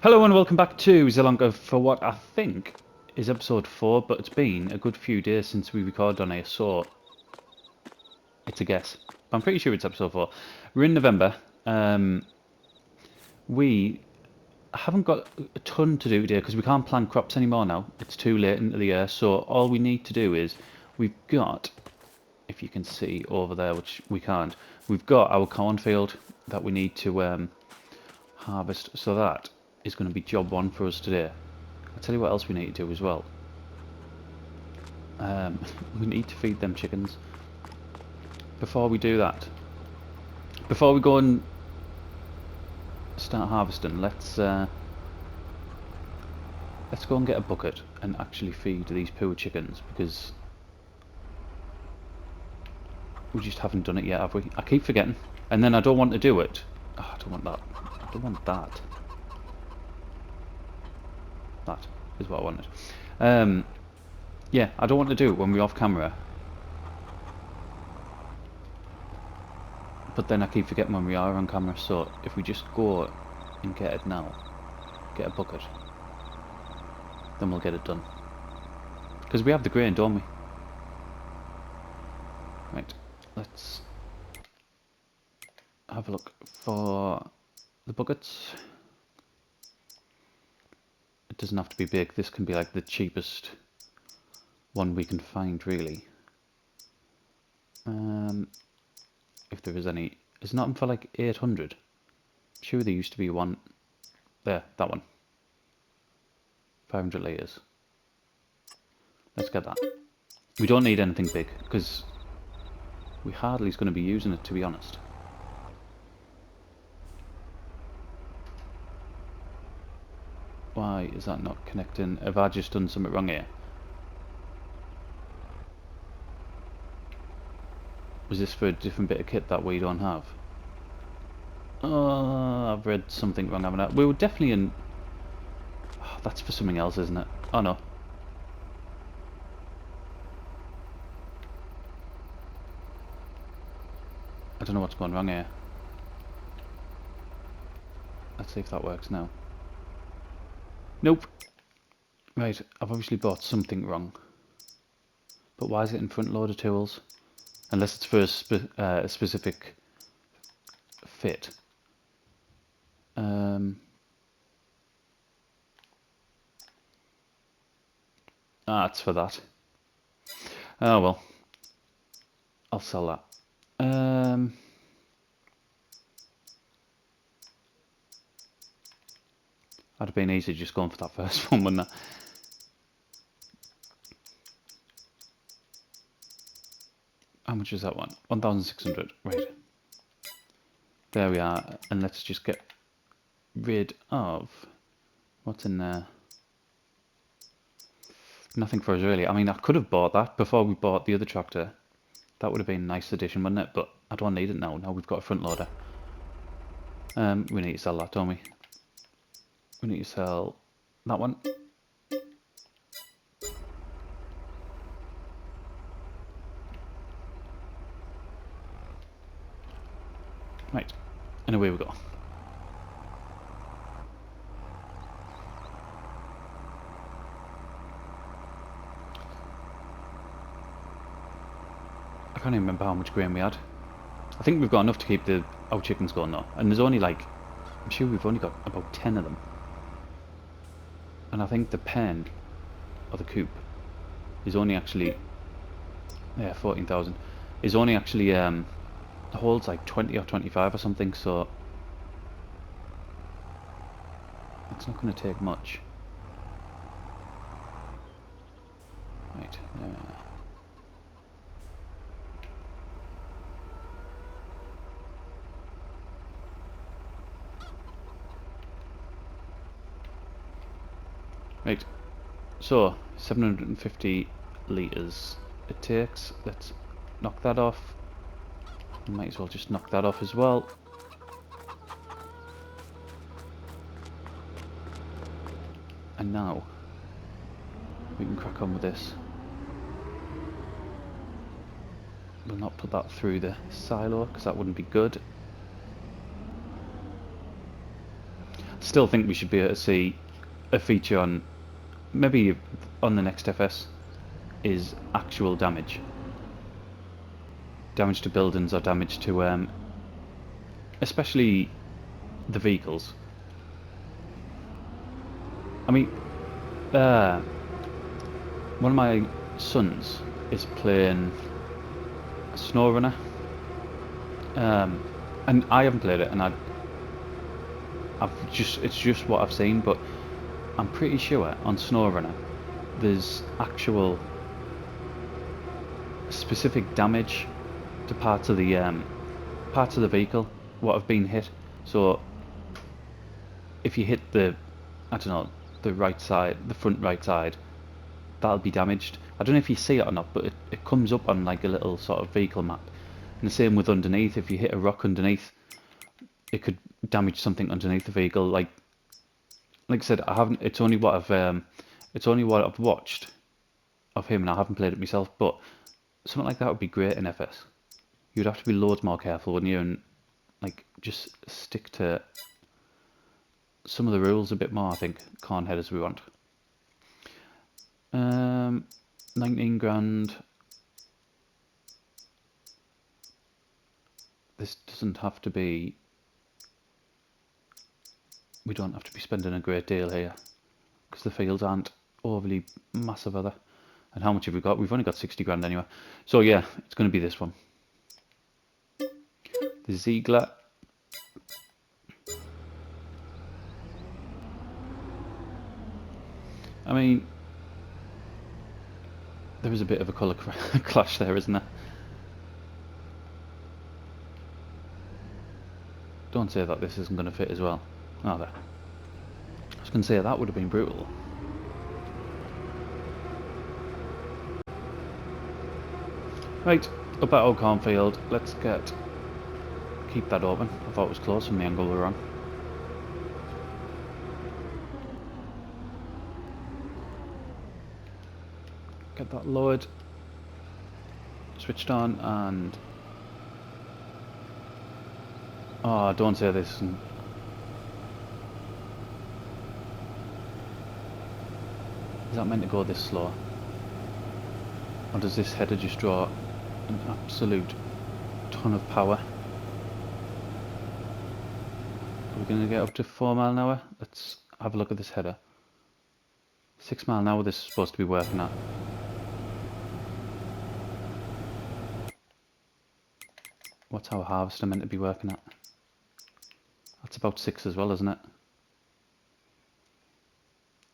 Hello and welcome back to Zielonka for what I think is episode 4, but it's been a good few days since we recorded on here, so it's a guess. I'm pretty sure it's episode 4. We're in November. We haven't got a ton to do today because we can't plant crops anymore now. It's too late into the year, so all we need to do is, we've got, if you can see over there, which we can't, we've got our cornfield that we need to harvest, so that is going to be job 1 for us today. I'll tell you what else we need to do as well. We need to feed them chickens. Before we do that, before we go and start harvesting, let's go and get a bucket and actually feed these poor chickens, because we just haven't done it yet, have we? I keep forgetting, and then I don't want to do it. Oh, I don't want that. I don't want that. That is what I wanted. Yeah, I don't want to do it when we're off camera. But then I keep forgetting when we are on camera, so if we just go and get it now, get a bucket, then we'll get it done. Because we have the grain, don't we? Right, let's have a look for the buckets. It doesn't have to be big, this can be like the cheapest one we can find, really. If there is any. It's not for like 800. I'm sure there used to be one. There, that one. 500 litres. Let's get that. We don't need anything big, because we hardly is going to be using it, to be honest. Why is that not connecting? Have I just done something wrong here? Was this for a different bit of kit that we don't have? Oh, I've read something wrong, haven't I? We were definitely in... Oh, that's for something else, isn't it? Oh no. I don't know what's going wrong here. Let's see if that works now. Nope. Right, I've obviously bought something wrong. But why is it in front loader tools? Unless it's for a specific fit. It's for that. Oh well. I'll sell that. That'd have been easy just going for that first one, wouldn't it? How much is that one? 1,600. Right. There we are. And let's just get rid of what's in there. Nothing for us really. I mean, I could have bought that before we bought the other tractor. That would have been a nice addition, wouldn't it? But I don't need it now. Now we've got a front loader. We need to sell that, don't we? We need to sell that one. Right, and away we go. I can't even remember how much grain we had. I think we've got enough to keep our chickens going though. And there's only like, I'm sure we've only got about 10 of them. And I think the pen, or the coop, is only actually, yeah, 14,000, is only actually, holds like 20 or 25 or something, so it's not going to take much. Right, right, so 750 litres it takes. Let's knock that off. We might as well just knock that off as well. And now we can crack on with this. We'll not put that through the silo because that wouldn't be good. Still think we should be able to see a feature on, maybe on the next FS, is actual damage. Damage to buildings or damage to, especially the vehicles. I mean, one of my sons is playing SnowRunner, and I haven't played it, and it's just what I've seen, but I'm pretty sure on SnowRunner there's actual specific damage to parts of the vehicle what have been hit. So if you hit the, I don't know, the right side, the front right side, that'll be damaged. I don't know if you see it or not, but it comes up on like a little sort of vehicle map. And the same with underneath. If you hit a rock underneath, it could damage something underneath the vehicle. Like I said, I haven't. It's only what I've watched of him, and I haven't played it myself. But something like that would be great in FS. You'd have to be loads more careful, wouldn't you? And like just stick to some of the rules a bit more. I think can't head as we want. 19 grand. This doesn't have to be. We don't have to be spending a great deal here because the fields aren't overly massive, are they? And how much have we got? We've only got 60 grand anyway. So yeah, it's going to be this one. The Ziegler. I mean, there is a bit of a colour clash there, isn't there? Don't say that this isn't going to fit as well, are there? I was going to say that would have been brutal. Right, up at Old Cornfield, let's keep that open. I thought it was close from the angle we were on. Get that lowered, switched on, and oh, don't say this. Is that meant to go this slow? Or does this header just draw an absolute ton of power? Are we going to get up to 4 mile an hour? Let's have a look at this header. 6 mile an hour this is supposed to be working at. What's our harvester meant to be working at? That's about 6 as well, isn't it?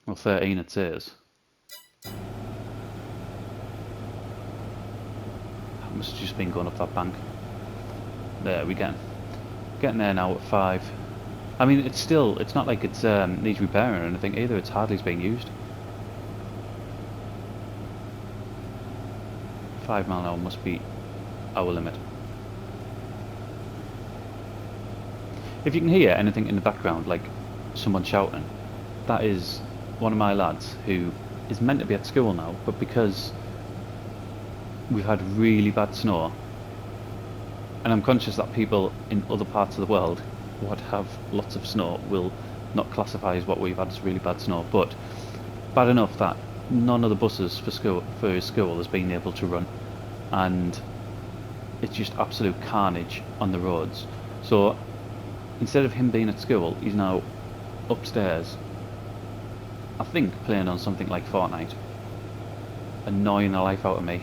Well, 13 it says. That must have just been going up that bank. There we go. Getting there now at 5. I mean, it's not like it's needs repairing or anything either. It's hardly being used. 5 mile an hour must be our limit. If you can hear anything in the background, like someone shouting, that is one of my lads who is meant to be at school now, but because we've had really bad snow, and I'm conscious that people in other parts of the world would have lots of snow will not classify as what we've had as really bad snow, but bad enough that none of the buses for his school has been able to run, and it's just absolute carnage on the roads. So instead of him being at school, he's now upstairs, I think playing on something like Fortnite, annoying the life out of me.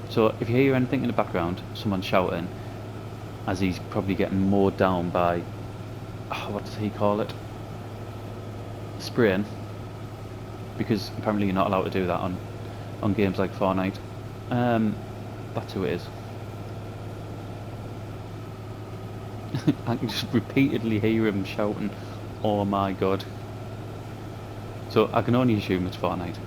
So if you hear anything in the background, someone shouting, as he's probably getting mowed down by, what does he call it? Spraying. Because apparently you're not allowed to do that on games like Fortnite. That's who it is. I can just repeatedly hear him shouting, "Oh my god." So I can only assume it's Fortnite.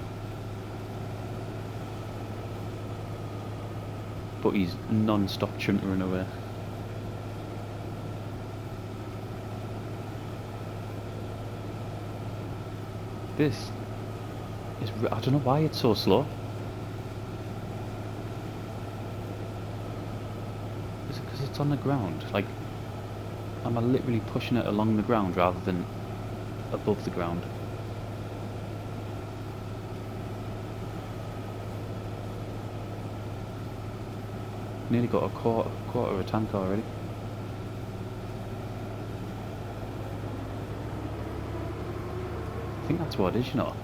But he's non-stop chuntering away. This is... I don't know why it's so slow. Is it because it's on the ground? Like, am I literally pushing it along the ground rather than above the ground? Nearly got a quarter of a tank already. I think that's what it is, you know.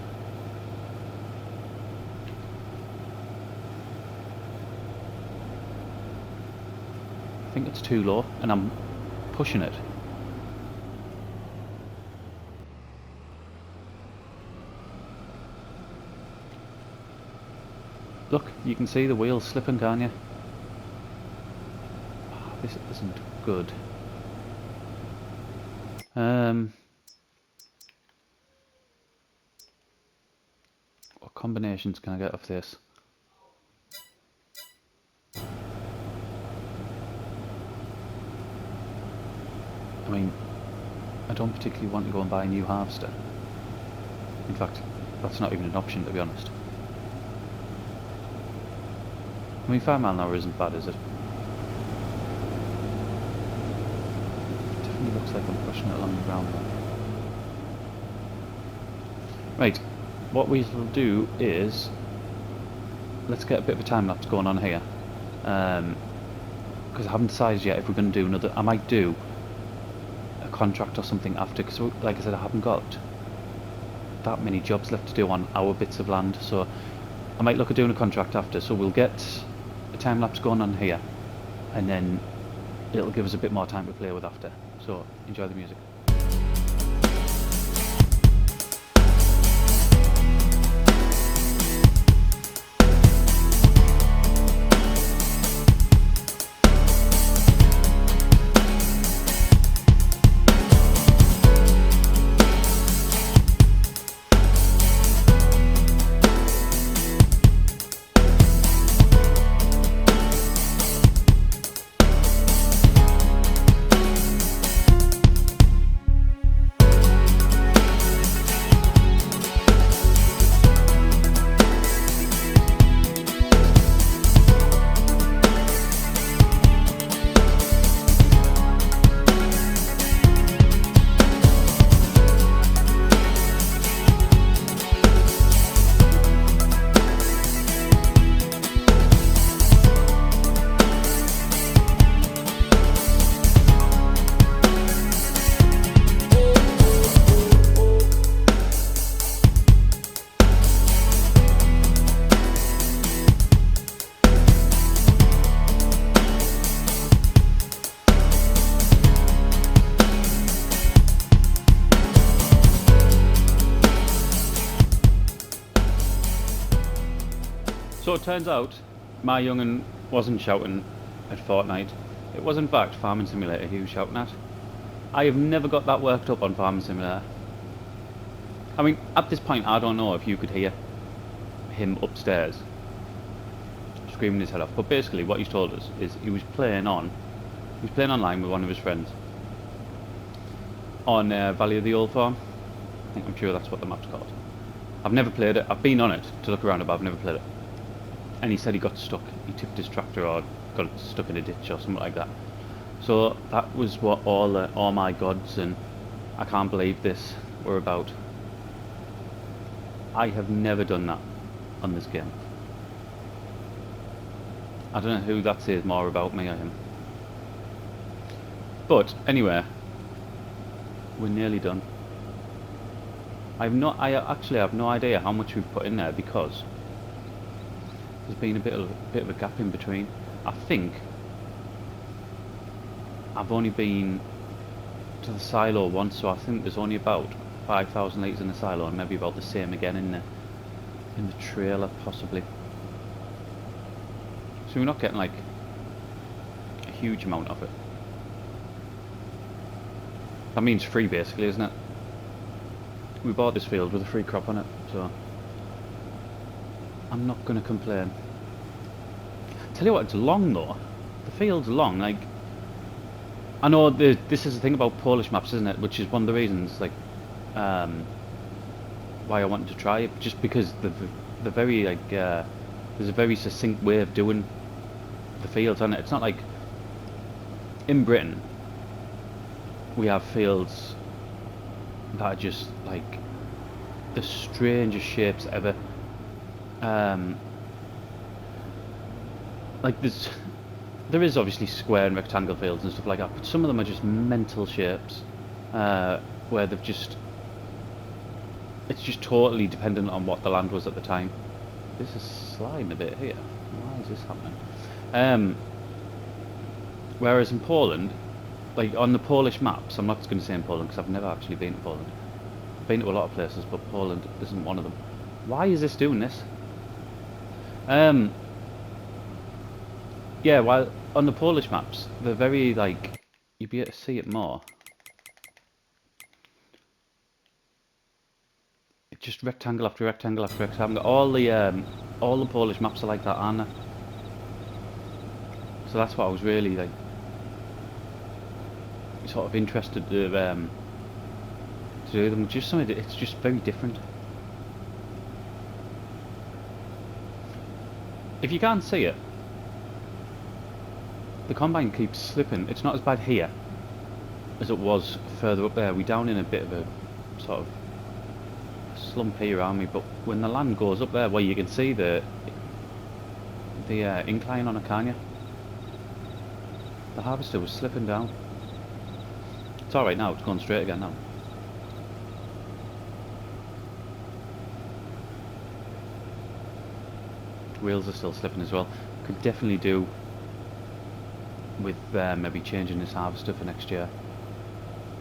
I think it's too low and I'm pushing it. Look, you can see the wheels slipping, can't you? Oh, this isn't good. What combinations can I get off this? I mean, I don't particularly want to go and buy a new harvester. In fact, that's not even an option, to be honest. I mean, 5 mile an hour isn't bad, is it? It definitely looks like I'm pushing it along the ground though. Right, what we'll do is, let's get a bit of a time lapse going on here. Because I haven't decided yet if we're going to do another. I might do a contract or something after, because like I said, I haven't got that many jobs left to do on our bits of land, so I might look at doing a contract after. So we'll get a time lapse going on here, and then it'll give us a bit more time to play with after. So enjoy the music. So it turns out my young'un wasn't shouting at Fortnite. It was in fact Farming Simulator he was shouting at. I have never got that worked up on Farming Simulator. I mean, at this point I don't know if you could hear him upstairs screaming his head off, but basically what he's told us is he was playing online with one of his friends on Valley of the Old Farm. I'm sure that's what the map's called. I've never played it. I've been on it to look around it, but I've never played it. And he said he got stuck. He tipped his tractor or got stuck in a ditch or something like that. So that was what all my gods and I can't believe this were about. I have never done that on this game. I don't know who that says more about me or him. But anyway, we're nearly done. I actually have no idea how much we've put in there because there's been a bit of a gap in between. I think I've only been to the silo once, so I think there's only about 5,000 litres in the silo and maybe about the same again in the trailer possibly. So we're not getting like a huge amount of it. That means free basically, isn't it? We bought this field with a free crop on it, so I'm not going to complain. Tell you what, it's long though. The field's long. Like, I know this is the thing about Polish maps, isn't it? Which is one of the reasons, like, why I wanted to try it. Just because the very like there's a very succinct way of doing the fields on it. It's not like in Britain. we have fields that are just like the strangest shapes ever. Like there is obviously square and rectangle fields and stuff like that, but some of them are just mental shapes, where they've just, it's just totally dependent on what the land was at the time. This is sliding a bit here. Why is this happening? Whereas in Poland, like on the Polish maps, I'm not going to say in Poland because I've never actually been to Poland. I've been to a lot of places, but Poland isn't one of them. Why is this doing this? Yeah, while on the Polish maps, they're very like, you'd be able to see it more. It's just rectangle after rectangle after rectangle. All the Polish maps are like that, aren't they? So that's what I was really like, sort of interested to do them. Just something that, it's just very different. If you can't see it, the combine keeps slipping. It's not as bad here as it was further up there. We're down in a bit of a sort of slump here around me, but when the land goes up there, well, you can see the incline on it, can't you? The harvester was slipping down. It's alright now, it's going straight again now. Wheels are still slipping as well. Could definitely do with maybe changing this harvester for next year,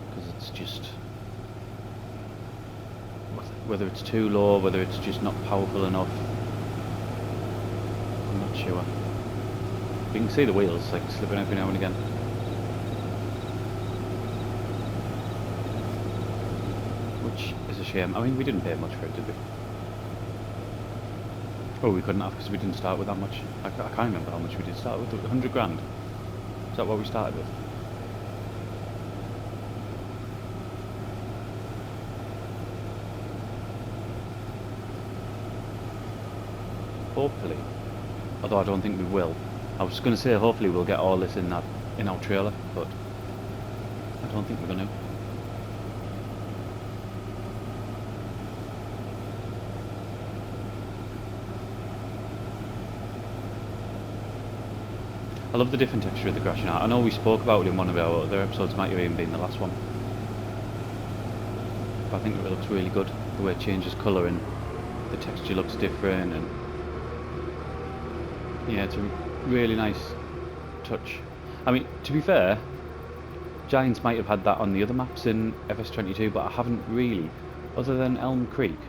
because it's just, whether it's too low, whether it's just not powerful enough, I'm not sure. You can see the wheels like slipping every now and again. Which is a shame. I mean, we didn't pay much for it, did we? Oh, we couldn't have, because we didn't start with that much. I can't remember how much we did start with. 100 grand? Is that what we started with? Hopefully. Although I don't think we will. I was going to say hopefully we'll get all this in our trailer, but I don't think we're going to. I love the different texture of the grass. I know we spoke about it in one of our other episodes, might have even been the last one. But I think it looks really good, the way it changes colour and the texture looks different, and yeah, it's a really nice touch. I mean, to be fair, Giants might have had that on the other maps in FS22, but I haven't really, other than Elm Creek.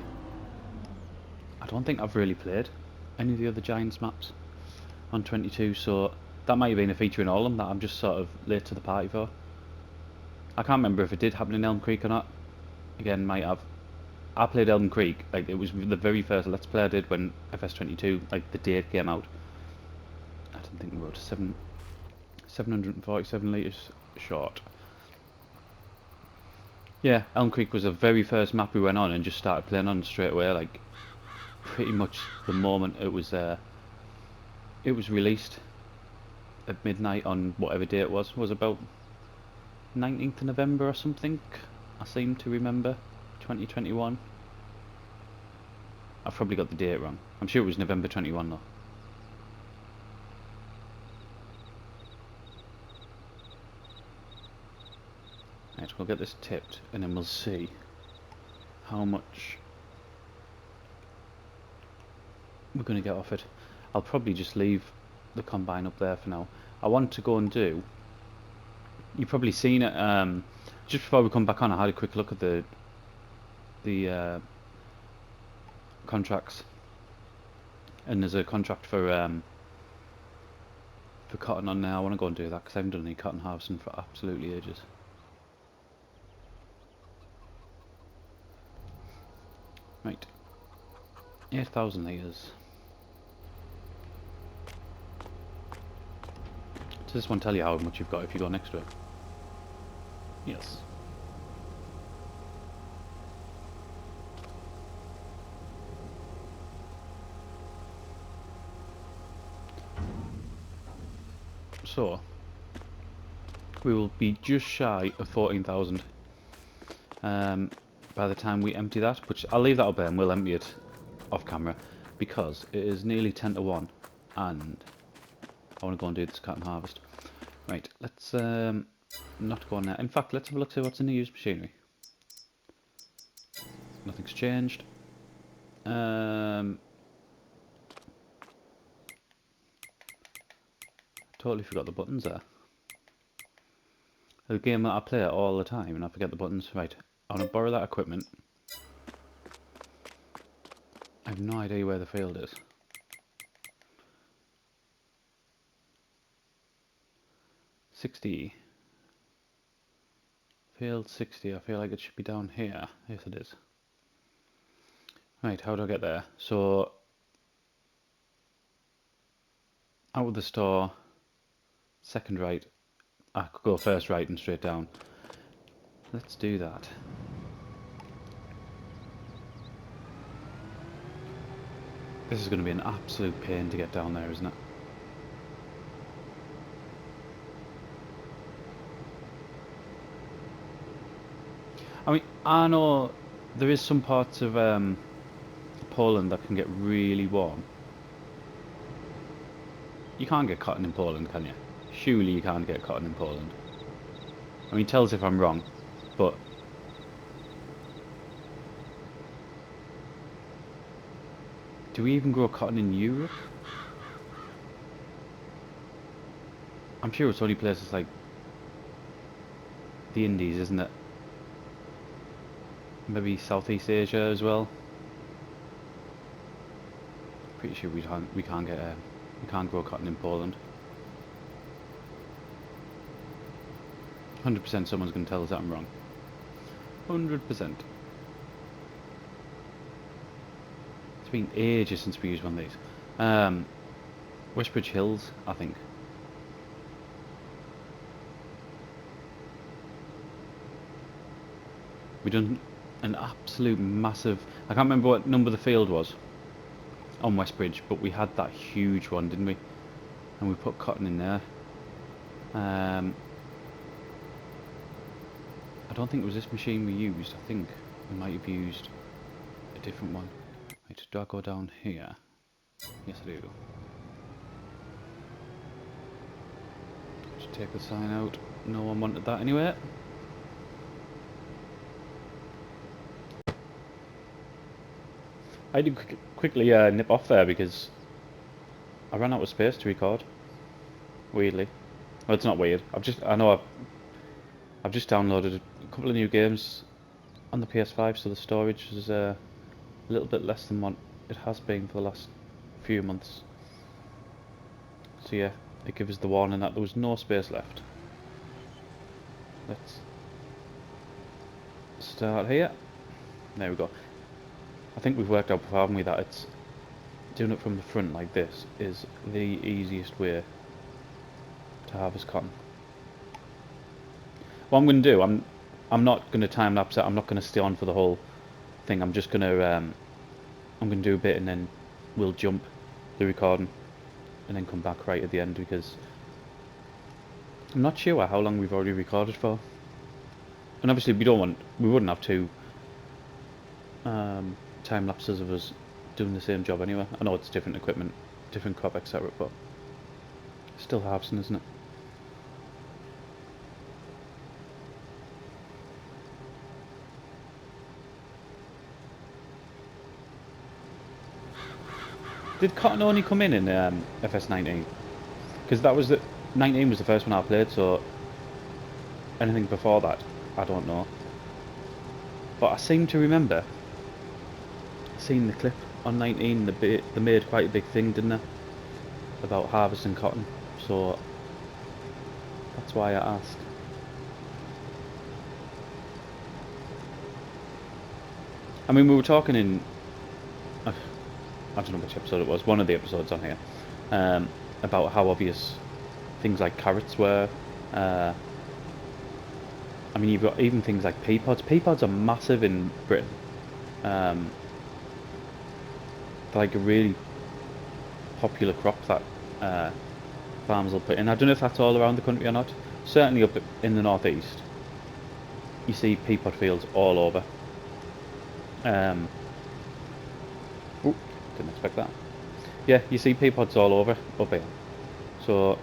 I don't think I've really played any of the other Giants maps on 22, so that might have been a feature in all of them that I'm just sort of late to the party for. I can't remember if it did happen in Elm Creek or not. Again, might have. I played Elm Creek, like it was the very first Let's Play I did when FS22, like the date came out. I don't think we wrote 747 litres short. Yeah, Elm Creek was the very first map we went on and just started playing on straight away, like pretty much the moment it was released at midnight on whatever day it was about 19th of November or something, I seem to remember, 2021. I've probably got the date wrong. I'm sure it was November 21 though. Right, we'll get this tipped and then we'll see how much we're going to get off it. I'll probably just leave the combine up there for now. I want to go and do, you've probably seen it, just before we come back on I had a quick look at the contracts, and there's a contract for cotton on there. I want to go and do that because I haven't done any cotton harvesting for absolutely ages. Right, 8,000 litres. Does this one tell you how much you've got if you go next to it? Yes. So, we will be just shy of 14,000 by the time we empty that, which I'll leave that up there and we'll empty it off camera because it is nearly 10 to 1 and I want to go and do this cotton harvest. Right, let's not go on there. In fact, let's have a look see what's in the used machinery. Nothing's changed. Totally forgot the buttons there. A game that I play all the time and I forget the buttons. Right, I want to borrow that equipment. I have no idea where the field is. $60. Field 60, I feel like it should be down here. Yes it is. Right, how do I get there? So, out of the store, second right. I could go first right and straight down. Let's do that. This is going to be an absolute pain to get down there, isn't it? I mean, I know there is some parts of Poland that can get really warm. You can't get cotton in Poland, can you? Surely you can't get cotton in Poland. I mean, tell us if I'm wrong, but do we even grow cotton in Europe? I'm sure it's only places like the Indies, isn't it? Maybe Southeast Asia as well. Pretty sure we can't grow cotton in Poland. 100% someone's going to tell us that I'm wrong. 100%. It's been ages since we used one of these. Westbridge Hills, I think. We done an absolute massive. I can't remember what number the field was on Westbridge, but we had that huge one, didn't we? And we put cotton in there. I don't think it was this machine we used. I think we might have used a different one. Right, do I go down here? Yes, I do. Just take the sign out. No one wanted that anyway. I did quickly nip off there because I ran out of space to record. Weirdly, well, it's not weird. I've just downloaded a couple of new games on the PS5, so the storage is a little bit less than what it has been for the last few months. So yeah, it gives us the warning that there was no space left. Let's start here. There we go. I think we've worked out before, haven't we, that it's doing it from the front like this is the easiest way to harvest cotton. What I'm going to do, I'm not going to time lapse it. I'm not going to stay on for the whole thing. I'm just going to I'm going to do a bit and then we'll jump the recording and then come back right at the end because I'm not sure how long we've already recorded for. And obviously we wouldn't have two time lapses of us doing the same job anyway. I know it's different equipment, different crop, etc., but still harvesting, isn't it? Did cotton only come in FS19? Because that was 19 was the first one I played, so anything before that, I don't know. But I seem to remember seeing the clip on 19. They made quite a big thing, didn't they, about harvesting cotton? So that's why I asked. I mean, we were talking in I don't know which episode it was, one of the episodes on here, about how obvious things like carrots were. I mean, you've got even things like pea pods. Pea pods are massive in Britain. They're like a really popular crop that farmers will put in. I don't know if that's all around the country or not. certainly up in the northeast, you see pea pod fields all over. Ooh, didn't expect that. Yeah, you see pea pods all over up here. So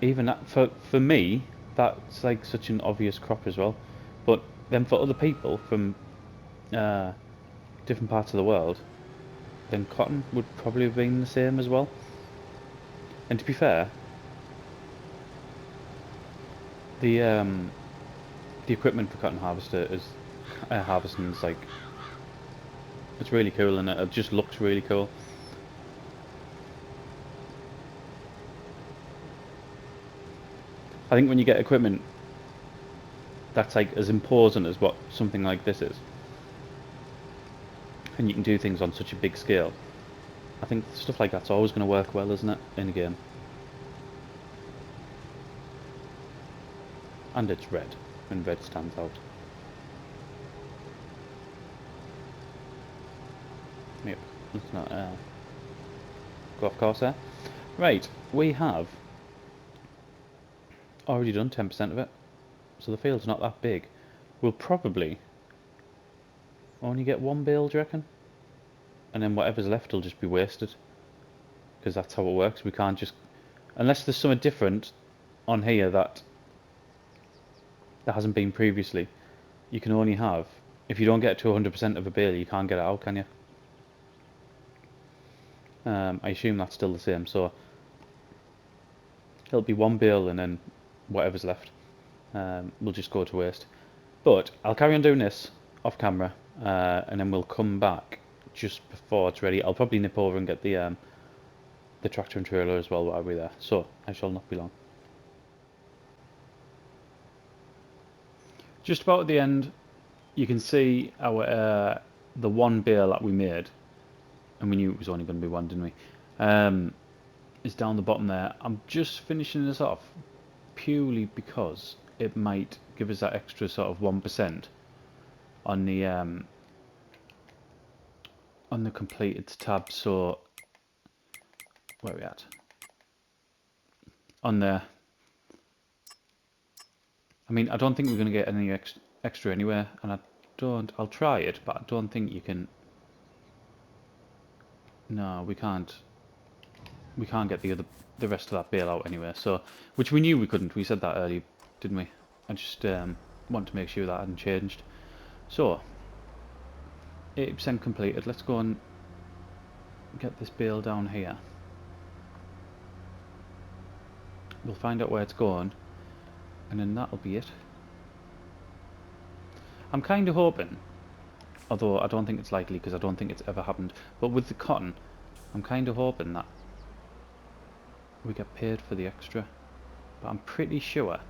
even that, for me, that's like such an obvious crop as well. But then for other people from uh, different parts of the world, then cotton would probably have been the same as well. And to be fair, the the equipment for cotton harvester is harvesting is like, it's really cool, and it just looks really cool. I think when you get equipment that's like as imposing as what something like this is, and you can do things on such a big scale, I think stuff like that's always going to work well, isn't it, in a game? And it's red, and red stands out. Yep, let's not go off course there. Right, we have already done 10% of it, so the field's not that big. We'll probably only get one bale, do you reckon? And then whatever's left will just be wasted, because that's how it works. We can't just, unless there's something different on here that hasn't been previously, you can only have, if you don't get to 100% of a bale, you can't get it out, can you? I assume that's still the same, so it'll be one bale and then whatever's left will just go to waste. But I'll carry on doing this off camera, and then we'll come back just before it's ready. I'll probably nip over and get the tractor and trailer as well while we're there, so I shall not be long. Just about at the end, you can see our the one bale that we made, and we knew it was only going to be one, didn't we? Is down the bottom there. I'm just finishing this off purely because it might give us that extra sort of 1% on the completed tab. So where are we at? On there. I mean, I don't think we're going to get any extra anywhere, and I'll try it, but I don't think you can. No, we can't. We can't get the rest of that bale out anywhere. So, which we knew we couldn't. We said that earlier, didn't we? I just want to make sure that hadn't changed. So, 80% completed. Let's go and get this bale down here. We'll find out where it's going, and then that'll be it. I'm kind of hoping, although I don't think it's likely because I don't think it's ever happened, but with the cotton, I'm kind of hoping that we get paid for the extra. But I'm pretty sure,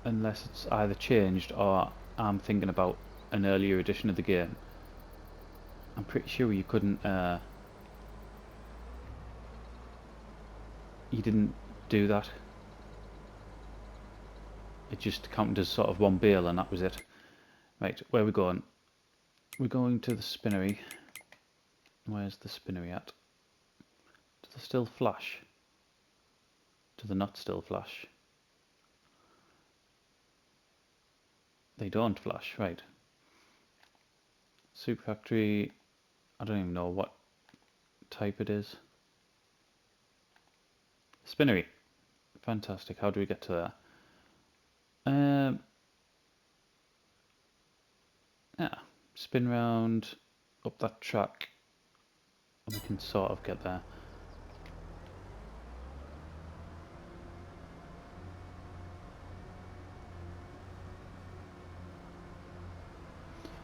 unless it's either changed or I'm thinking about an earlier edition of the game, I'm pretty sure you couldn't, you didn't do that. It just counted as sort of one bale and that was it. Right, where are we going? We're going to the spinnery. Where's the spinnery at? Do they still flash? Do they not still flash? They don't flash, right. Soup factory, I don't even know what type it is. Spinnery. Fantastic, how do we get to there? Yeah, spin round up that track and we can sort of get there.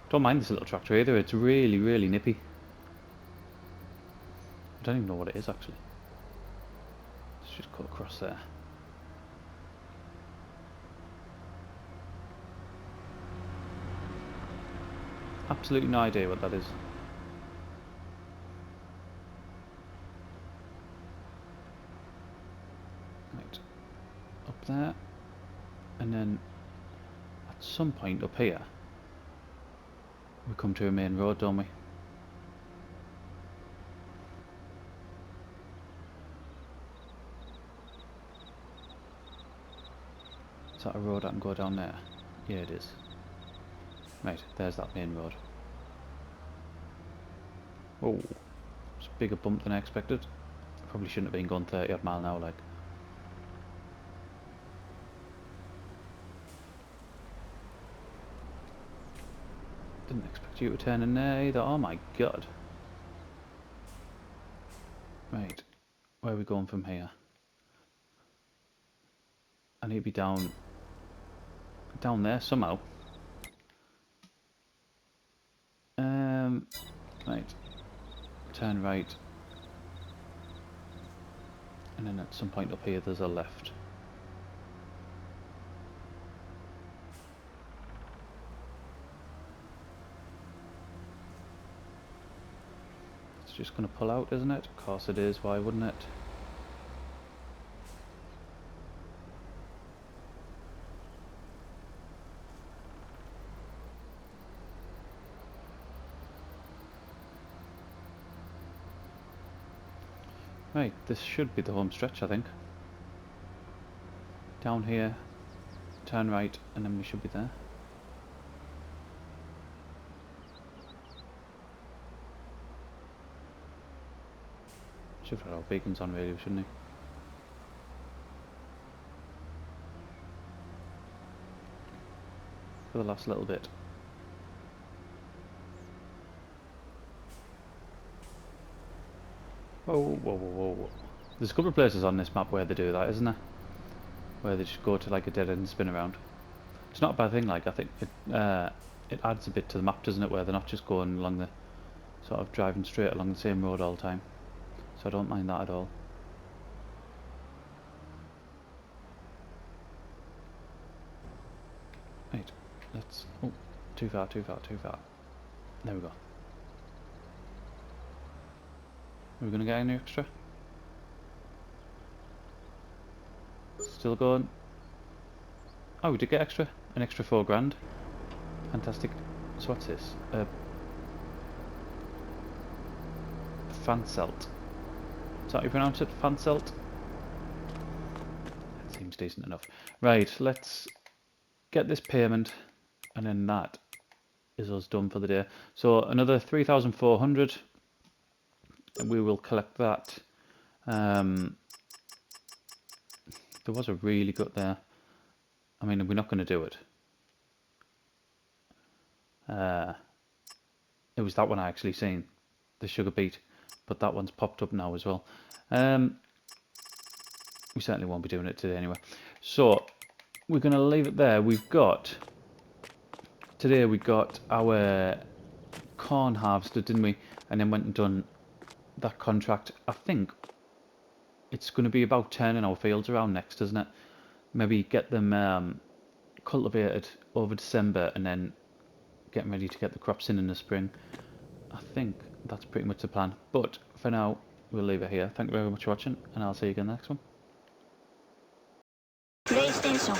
Don't mind this little tractor either, it's really, really nippy. I don't even know what it is actually. Let's just go across there. Absolutely no idea what that is. Right, up there, and then at some point up here, we come to a main road, don't we? Is that a road I can go down there? Yeah, it is. Right, there's that main road. Oh, it's a bigger bump than I expected. Probably shouldn't have been going 30 odd mile an hour like. Didn't expect you to turn in there either. Oh my god. Right, where are we going from here? I need to be down there somehow. Right. Turn right. And then at some point up here there's a left. It's just going to pull out, isn't it? Of course it is, why wouldn't it? Right, this should be the home stretch, I think. Down here, turn right, and then we should be there. Should have had our beacons on really, shouldn't we? For the last little bit. Whoa, whoa, whoa, whoa. There's a couple of places on this map where they do that, isn't there? Where they just go to like a dead end and spin around. It's not a bad thing, like, I think it adds a bit to the map, doesn't it, where they're not just going along the, sort of driving straight along the same road all the time. So I don't mind that at all. Right, let's, oh, too far, too far, too far. There we go. Are we going to get any extra? Still going. Oh, we did get extra. An extra 4 grand. Fantastic. So what's this? Fanselt. Is that how you pronounce it? Fanselt? That seems decent enough. Right, let's get this payment, and then that is us done for the day. So another 3,400, and we will collect that. There was a really good there. I mean, we're not going to do it. It was that one I actually seen, the sugar beet, but that one's popped up now as well. We certainly won't be doing it today anyway. So we're going to leave it there. Today we got our corn harvested, didn't we? And then went and done that contract. I think it's going to be about turning our fields around next, isn't it? Maybe get them cultivated over December and then getting ready to get the crops in the spring. I think that's pretty much the plan. But for now, we'll leave it here. Thank you very much for watching, and I'll see you again next one. PlayStation